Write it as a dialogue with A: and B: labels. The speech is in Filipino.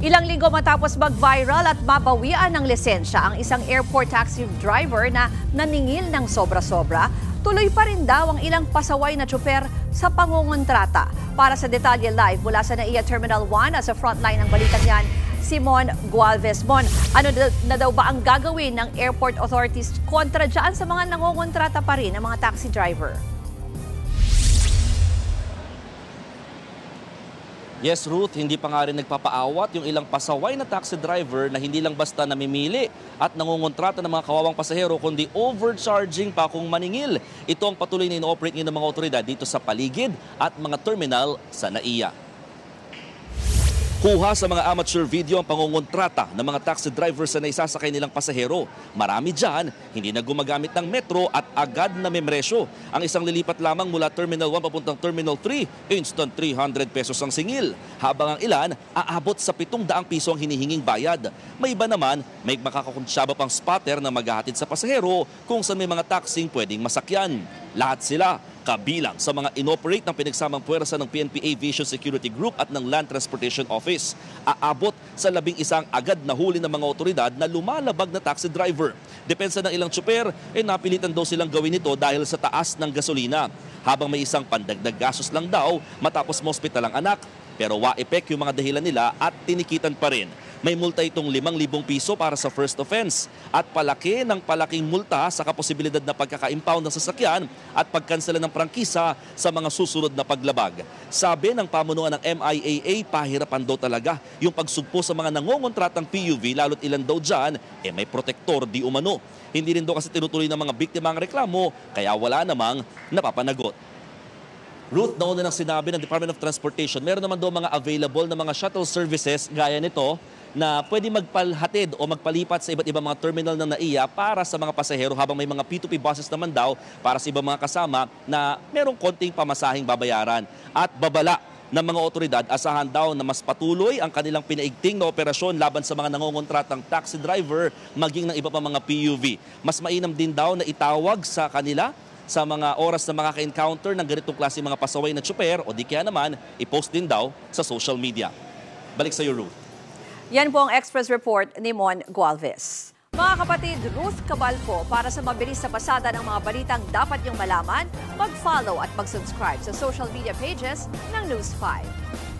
A: Ilang linggo matapos mag-viral at mabawian ng lisensya ang isang airport taxi driver na naningil ng sobra-sobra, tuloy pa rin daw ang ilang pasaway na tsuper sa pangungontrata. Para sa detalye live mula sa NAIA Terminal 1 sa frontline ng balitang yan, Simon Gualvez. Mon, ano na daw ba ang gagawin ng airport authorities kontra dyan sa mga nangungontrata pa rin ng mga taxi driver?
B: Yes, Ruth, hindi pa nga rin nagpapaawat yung ilang pasaway na taxi driver na hindi lang basta namimili at nangungontrata ng mga kawawang pasahero kundi overcharging pa kung maningil. Ito ang patuloy na ino-operate ng mga otoridad dito sa paligid at mga terminal sa NAIA. Kuha sa mga amateur video ang pangungontrata ng mga taxi drivers na isasakay nilang pasahero. Marami dyan, hindi na gumagamit ng metro at agad na memresyo. Ang isang lilipat lamang mula Terminal 1 papuntang Terminal 3, instant 300 pesos ang singil. Habang ang ilan, aabot sa 700 piso ang hinihinging bayad. May iba naman, may makakakunsyaba pang spotter na maghahatid sa pasahero kung saan may mga taxing pwedeng masakyan. Lahat sila kabilang sa mga inoperate ng pinagsamang puwersa ng PNP Aviation Security Group at ng Land Transportation Office. Aabot sa 11 agad na huli ng mga otoridad na lumalabag na taxi driver. Depensa ng ilang tsuper, napilitan daw silang gawin ito dahil sa taas ng gasolina. Habang may isang pandagdag gastos lang daw matapos ma-hospital ang anak. Pero wa-epek yung mga dahilan nila at tinikitan pa rin. May multa itong 5,000 piso para sa first offense at palaki ng palaking multa sa kaposibilidad na pagkaka-impound ng sasakyan at pagkansela ng prangkisa sa mga susunod na paglabag. Sabi ng pamunuan ng MIAA, pahirapan daw talaga yung pagsugpo sa mga nangongontratang PUV lalo't ilan daw dyan, may protektor di umano. Hindi rin daw kasi tinutuloy ng mga biktima ang reklamo kaya wala namang napapanagot. Ruth, nauna nang sinabi ng Department of Transportation, meron naman daw mga available na mga shuttle services gaya nito na pwede magpalhatid o magpalipat sa iba't ibang mga terminal ng NAIA para sa mga pasahero habang may mga P2P buses naman daw para sa ibang mga kasama na merong konting pamasahing babayaran. At babala ng mga otoridad, asahan daw na mas patuloy ang kanilang pinaigting na operasyon laban sa mga nangongontratang taxi driver maging ng iba pa mga PUV. Mas mainam din daw na itawag sa kanila sa mga oras na makaka-encounter ng ganitong klase mga pasaway na tsuper o di kaya naman i-post din daw sa social media. Balik sa iyo, Ruth.
A: Yan po ang Express Report ni Mon Gualvez. Mga kapatid, Ruth Cabalco, para sa mabilis na pasada ng mga balitang dapat niyong malaman, mag-follow at mag-subscribe sa social media pages ng News 5.